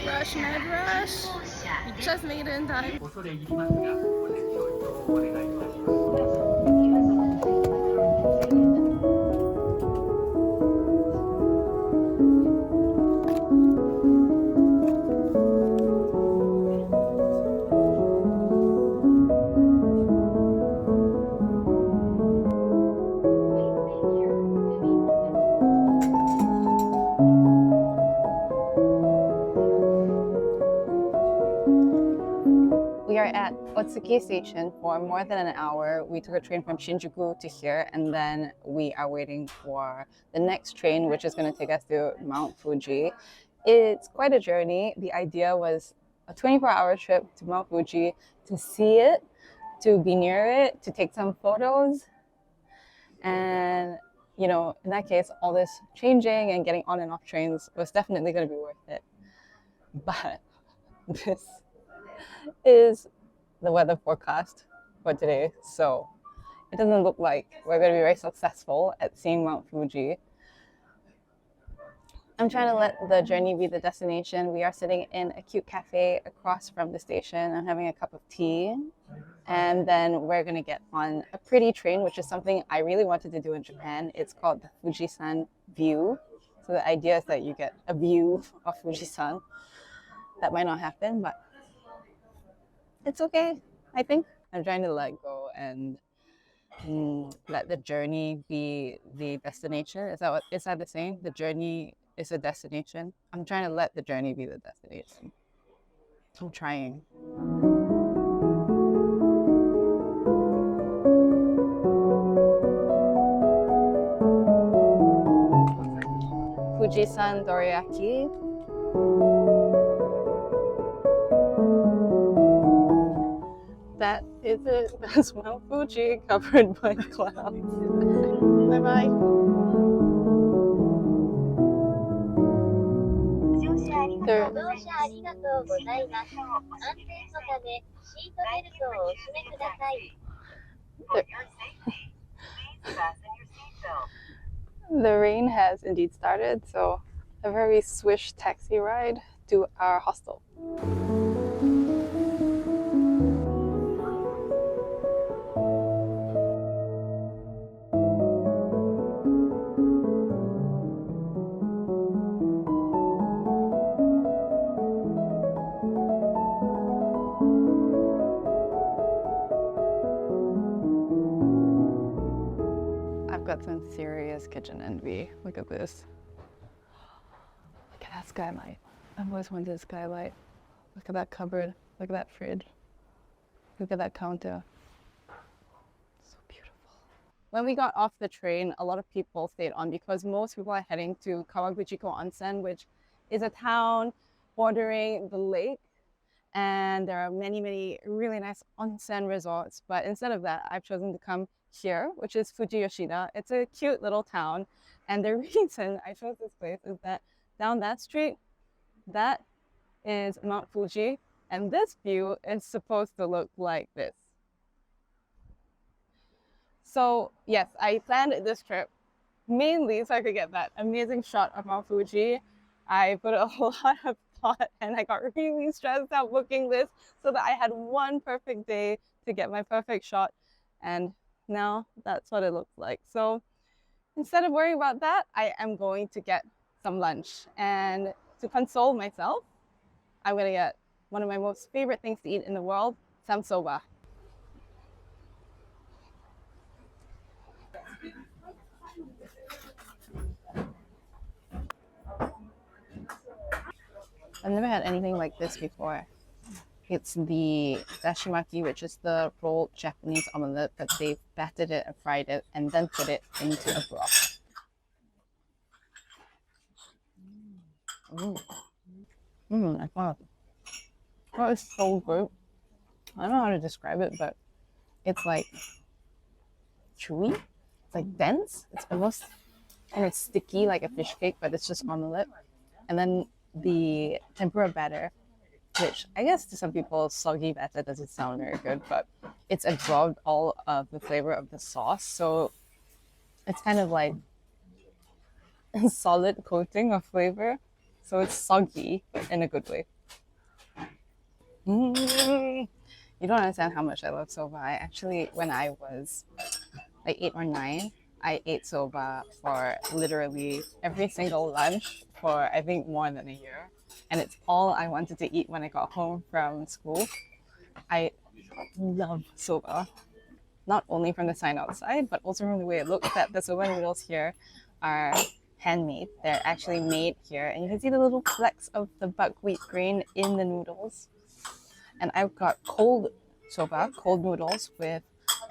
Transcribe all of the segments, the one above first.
Rush, mad rush. You just made it in time. We are at Otsuki Station for more than an hour. We took a train from Shinjuku to here, and then we are waiting for the next train, which is going to take us to Mount Fuji. It's quite a journey. The idea was a 24-hour trip to Mount Fuji to see it, to be near it, to take some photos. And, you know, in that case, all this changing and getting on and off trains was definitely going to be worth it. But this is the weather forecast for today, so it doesn't look like we're going to be very successful at seeing Mount Fuji. I'm trying to let the journey be the destination. We are sitting in a cute cafe across from the station. I'm having a cup of tea, and then we're going to get on a pretty train, which is something I really wanted to do in Japan. It's called the Fujisan View. So the idea is that you get a view of Fujisan. That might not happen, but it's okay, I think. I'm trying to let go and let the journey be the destination. Is that the saying? The journey is a destination. I'm trying to let the journey be the destination. I'm trying. Fujisan Dorayaki. That is it. That's Mount Fuji covered by clouds. Bye-bye. The rain has indeed started, so a very swish taxi ride to our hostel. I've got some serious kitchen envy. Look at this. Look at that skylight. I've always wanted a skylight. Look at that cupboard. Look at that fridge. Look at that counter. So beautiful. When we got off the train, a lot of people stayed on because most people are heading to Kawaguchiko Onsen, which is a town bordering the lake. And there are many, many really nice onsen resorts. But instead of that, I've chosen to come here, which is Fujiyoshida. It's a cute little town. And the reason I chose this place is that down that street, that is Mount Fuji. And this view is supposed to look like this. So yes, I planned this trip mainly so I could get that amazing shot of Mount Fuji. I put a whole lot of thought and I got really stressed out booking this so that I had one perfect day to get my perfect shot. And now that's what it looks like. So instead of worrying about that, I am going to get some lunch. And to console myself, I'm going to get one of my most favorite things to eat in the world, some soba. I've never had anything like this before. It's the dashimaki, which is the rolled Japanese omelette, but they've battered it and fried it and then put it into a broth. My God. That is so good. I don't know how to describe it, but it's like chewy. It's like dense. It's almost kind of sticky like a fish cake, but it's just omelette. And then the tempura batter, which I guess to some people soggy batter doesn't sound very good, but it's absorbed all of the flavor of the sauce. So it's kind of like a solid coating of flavor. So it's soggy, but in a good way. Mm. You don't understand how much I love soba. I actually, when I was like 8 or 9, I ate soba for literally every single lunch for I think more than a year. And it's all I wanted to eat when I got home from school. I love soba, not only from the sign outside, but also from the way it looks. That the soba noodles here are handmade. They're actually made here, and you can see the little flecks of the buckwheat grain in the noodles. And I've got cold soba, cold noodles with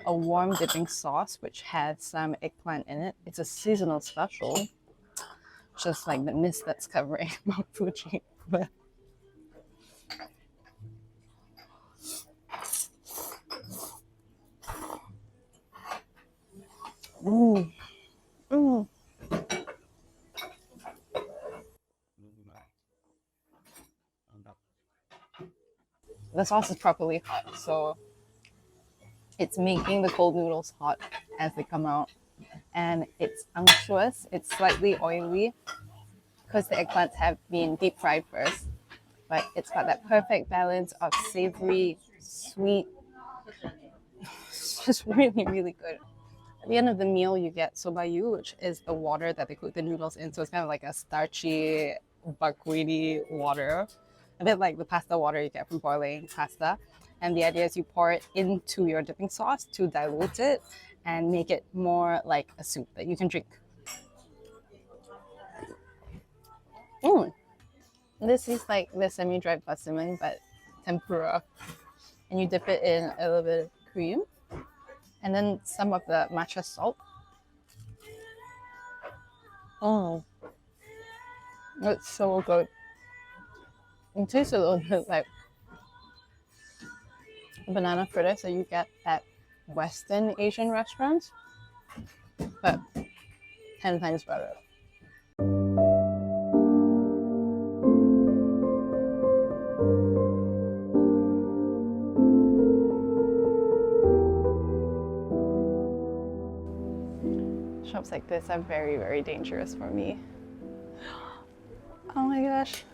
a warm dipping sauce, which has some eggplant in it. It's a seasonal special, just like the mist that's covering Mount Fuji. But ooh, ooh. The sauce is properly hot, so it's making the cold noodles hot as they come out. And it's unctuous, it's slightly oily because the eggplants have been deep fried first. But it's got that perfect balance of savory, sweet. It's just really, really good. At the end of the meal, you get sobayu, which is the water that they cook the noodles in. So it's kind of like a starchy, buckwheaty water, a bit like the pasta water you get from boiling pasta. And the idea is you pour it into your dipping sauce to dilute it and make it more like a soup that you can drink. Mm. This is like the semi-dried persimmon, but tempura. And you dip it in a little bit of cream and then some of the matcha salt. Oh, it's so good. It tastes a little bit like banana fritters that you get at Western Asian restaurants, but 10 times better. Shops like this are very, very dangerous for me. Oh my gosh.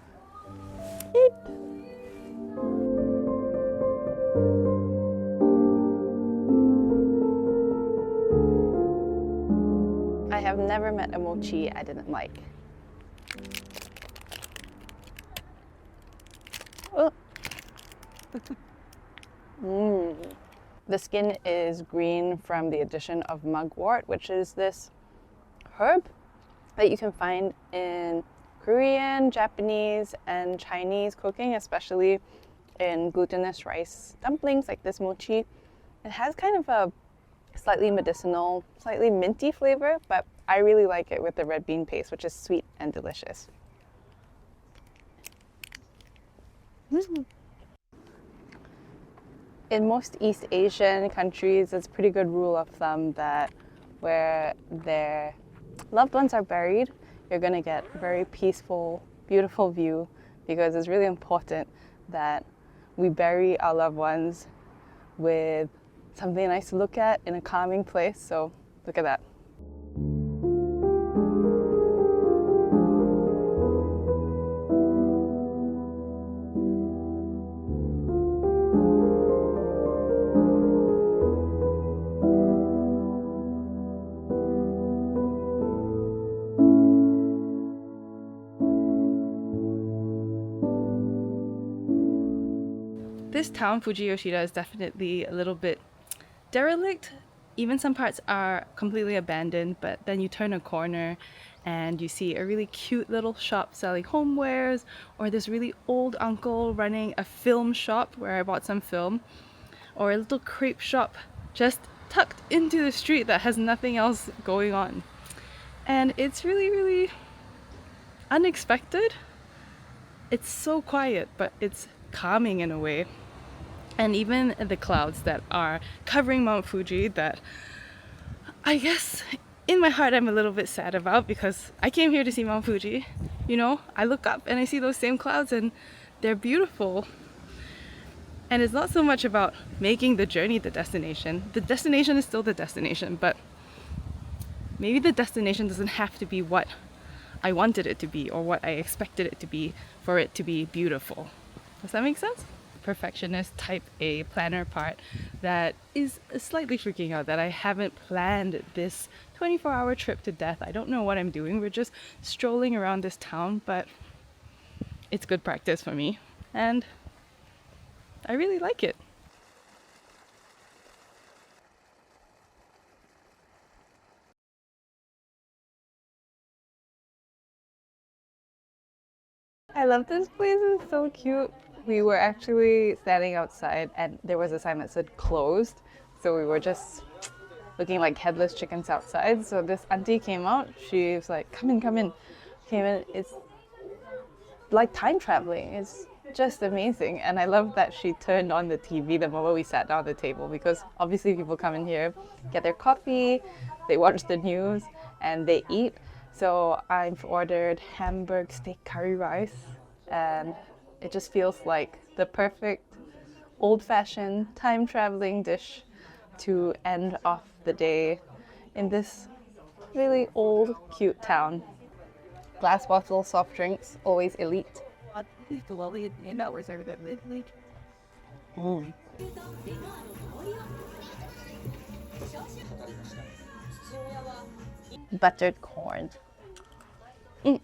Beep. I have never met a mochi I didn't like. Oh. The skin is green from the addition of mugwort, which is this herb that you can find in Korean, Japanese, and Chinese cooking, especially in glutinous rice dumplings like this mochi. It has kind of a slightly medicinal, slightly minty flavor, but I really like it with the red bean paste, which is sweet and delicious. In most East Asian countries, it's a pretty good rule of thumb that where their loved ones are buried, you're going to get a very peaceful, beautiful view, because it's really important that we bury our loved ones with something nice to look at in a calming place. So look at that. This town, Fujiyoshida, is definitely a little bit derelict. Even some parts are completely abandoned, but then you turn a corner and you see a really cute little shop selling homewares, or this really old uncle running a film shop where I bought some film, or a little crepe shop just tucked into the street that has nothing else going on. And it's really, really unexpected. It's so quiet, but it's calming in a way. And even the clouds that are covering Mount Fuji, that I guess in my heart I'm a little bit sad about, because I came here to see Mount Fuji. You know, I look up and I see those same clouds and they're beautiful. And it's not so much about making the journey the destination. The destination is still the destination, but maybe the destination doesn't have to be what I wanted it to be or what I expected it to be for it to be beautiful. Does that make sense? perfectionist type A planner part that is slightly freaking out that I haven't planned this 24-hour trip to death. I don't know what I'm doing. We're just strolling around this town, but it's good practice for me, and I really like it. I love this place, it's so cute. We were actually standing outside and there was a sign that said closed. So we were just looking like headless chickens outside. So this auntie came out, she was like, come in, come in. Came in, it's like time traveling. It's just amazing. And I love that she turned on the TV the moment we sat down at the table, because obviously people come in here, get their coffee, they watch the news, and they eat. So I've ordered Hamburg steak curry rice, and it just feels like the perfect old-fashioned time traveling dish to end off the day in this really old, cute town. Glass bottle soft drinks, always elite. Mm. Buttered corn. Mm.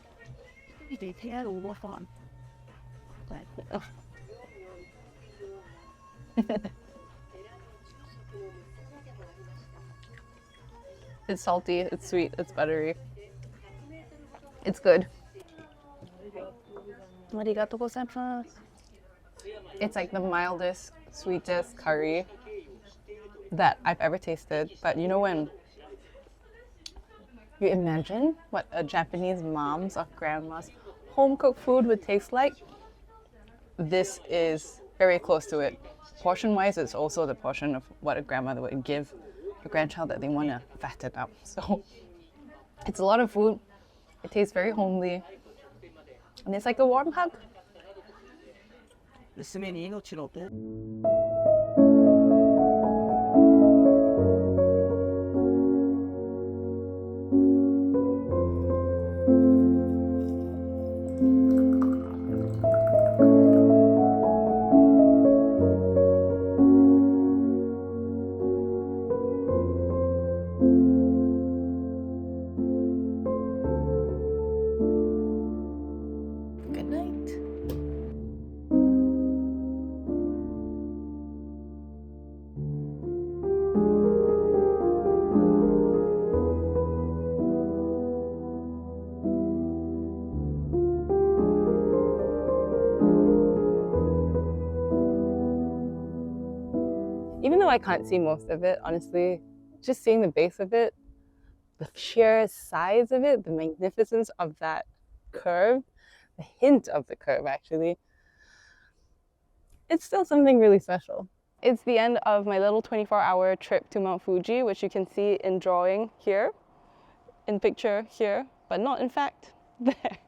It's salty, it's sweet, it's buttery. It's good. Arigatou gozaimasu. It's like the mildest, sweetest curry that I've ever tasted. But you know, when you imagine what a Japanese mom's or grandma's home cooked food would taste like, this is very close to it. Portion wise, it's also the portion of what a grandmother would give a grandchild that they want to fatten up. So it's a lot of food. It tastes very homely. And it's like a warm hug. Good night. Even though I can't see most of it, honestly, just seeing the base of it, the sheer size of it, the magnificence of that curve, the hint of the curve actually, it's still something really special. It's the end of my little 24-hour trip to Mount Fuji, which you can see in drawing here, in picture here, but not in fact there.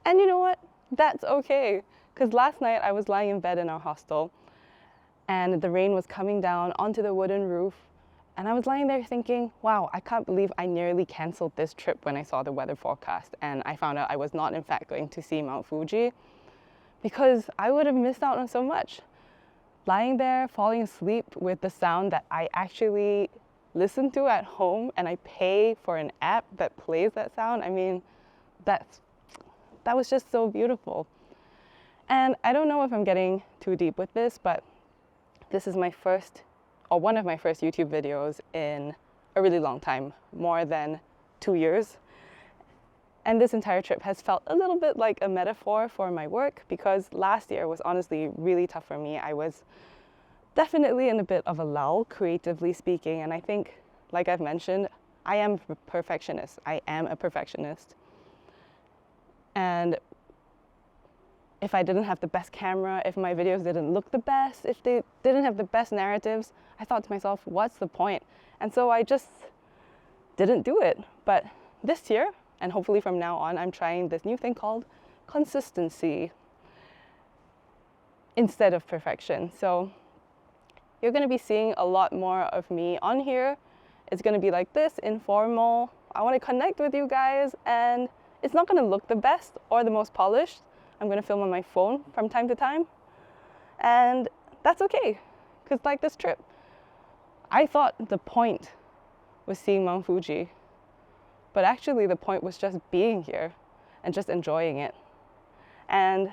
And you know what? That's okay, because last night I was lying in bed in our hostel and the rain was coming down onto the wooden roof, and I was lying there thinking, wow, I can't believe I nearly cancelled this trip when I saw the weather forecast and I found out I was not in fact going to see Mount Fuji, because I would have missed out on so much. Lying there, falling asleep with the sound that I actually listen to at home, and I pay for an app that plays that sound. I mean, that was just so beautiful. And I don't know if I'm getting too deep with this, but this is my first, or one of my first YouTube videos in a really long time, more than 2 years. And this entire trip has felt a little bit like a metaphor for my work, because last year was honestly really tough for me. I was definitely in a bit of a lull, creatively speaking, and I think, like I've mentioned, I am a perfectionist. I am a perfectionist. And if I didn't have the best camera, if my videos didn't look the best, if they didn't have the best narratives, I thought to myself, what's the point? And so I just didn't do it. But this year, and hopefully from now on, I'm trying this new thing called consistency instead of perfection. So you're going to be seeing a lot more of me on here. It's going to be like this, informal. I want to connect with you guys, and it's not going to look the best or the most polished. I'm going to film on my phone from time to time. And that's okay, because like this trip, I thought the point was seeing Mount Fuji, but actually the point was just being here and just enjoying it. And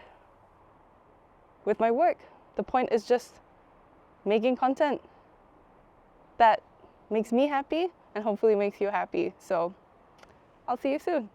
with my work, the point is just making content that makes me happy and hopefully makes you happy. So I'll see you soon.